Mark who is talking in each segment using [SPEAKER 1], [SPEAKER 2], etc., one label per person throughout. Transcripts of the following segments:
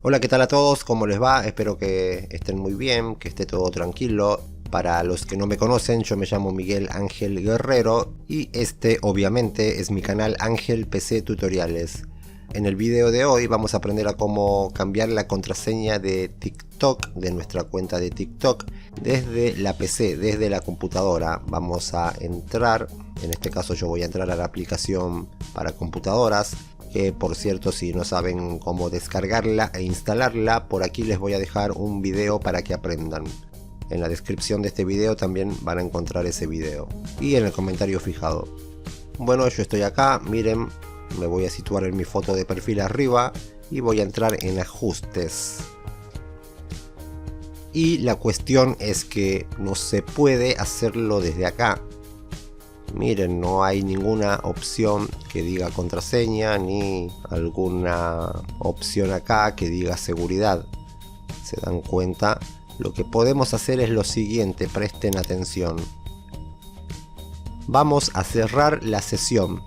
[SPEAKER 1] Hola, ¿qué tal a todos? ¿Cómo les va? Espero que estén muy bien, que esté todo tranquilo. Para los que no me conocen, yo me llamo Miguel Ángel Guerrero y este obviamente es mi canal Ángel PC Tutoriales. En el video de hoy vamos a aprender a cómo cambiar la contraseña de TikTok, de nuestra cuenta de TikTok, desde la PC, desde la computadora. Vamos a entrar, en este caso yo voy a entrar a la aplicación para computadoras, que por cierto, si no saben cómo descargarla e instalarla, por aquí les voy a dejar un video para que aprendan. En la descripción de este video también van a encontrar ese video y en el comentario fijado. Bueno, yo estoy acá, miren, me voy a situar en mi foto de perfil arriba y voy a entrar en ajustes. Y la cuestión es que no se puede hacerlo desde acá. Miren, no hay ninguna opción que diga contraseña ni alguna opción acá que diga seguridad. ¿Se dan cuenta? Lo que podemos hacer es lo siguiente, presten atención. Vamos a cerrar la sesión.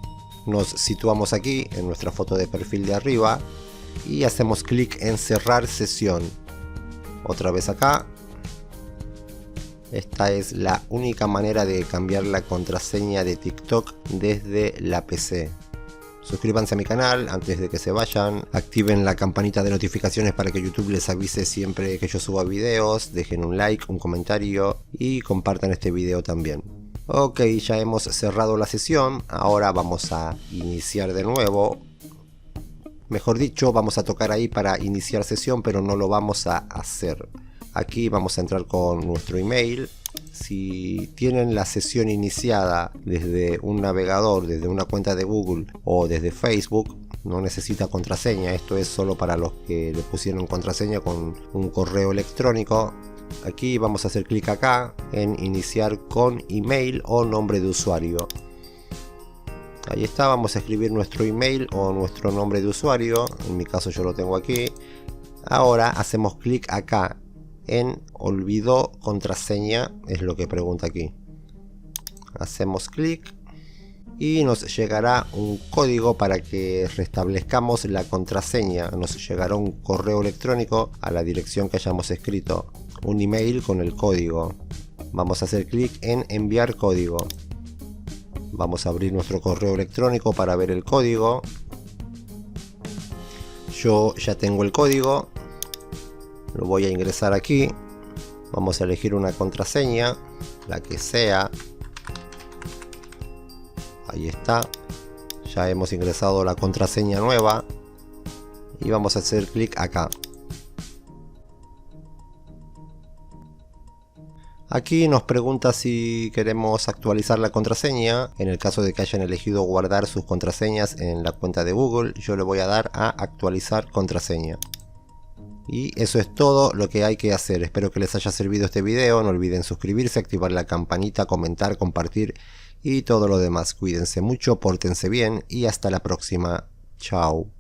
[SPEAKER 1] Nos situamos aquí en nuestra foto de perfil de arriba y hacemos clic en cerrar sesión. Otra vez acá. Esta es la única manera de cambiar la contraseña de TikTok desde la PC. Suscríbanse a mi canal antes de que se vayan, activen la campanita de notificaciones para que YouTube les avise siempre que yo suba videos, dejen un like, un comentario y compartan este video también. Ok, ya hemos cerrado la sesión, ahora vamos a iniciar de nuevo. Mejor dicho, vamos a tocar ahí para iniciar sesión, pero no lo vamos a hacer. Aquí vamos a entrar con nuestro email. Si tienen la sesión iniciada desde un navegador, desde una cuenta de Google o desde Facebook, no necesita contraseña. Esto es solo para los que le pusieron contraseña con un correo electrónico. Aquí vamos a hacer clic acá en iniciar con email o nombre de usuario. Ahí está, vamos a escribir nuestro email o nuestro nombre de usuario. En mi caso yo lo tengo aquí. Ahora hacemos clic acá en olvidó contraseña, es lo que pregunta aquí. Hacemos clic y nos llegará un código para que restablezcamos la contraseña. Nos llegará un correo electrónico a la dirección que hayamos escrito, un email con el código. Vamos a hacer clic en enviar código. Vamos a abrir nuestro correo electrónico para ver el código. Yo ya tengo el código. Lo voy a ingresar aquí. Vamos a elegir una contraseña, la que sea. Ahí está. Ya hemos ingresado la contraseña nueva. Y vamos a hacer clic acá. Aquí nos pregunta si queremos actualizar la contraseña. En el caso de que hayan elegido guardar sus contraseñas en la cuenta de Google, yo le voy a dar a actualizar contraseña. Y eso es todo lo que hay que hacer. Espero que les haya servido este video. No olviden suscribirse, activar la campanita, comentar, compartir y todo lo demás. Cuídense mucho, pórtense bien y hasta la próxima. Chao.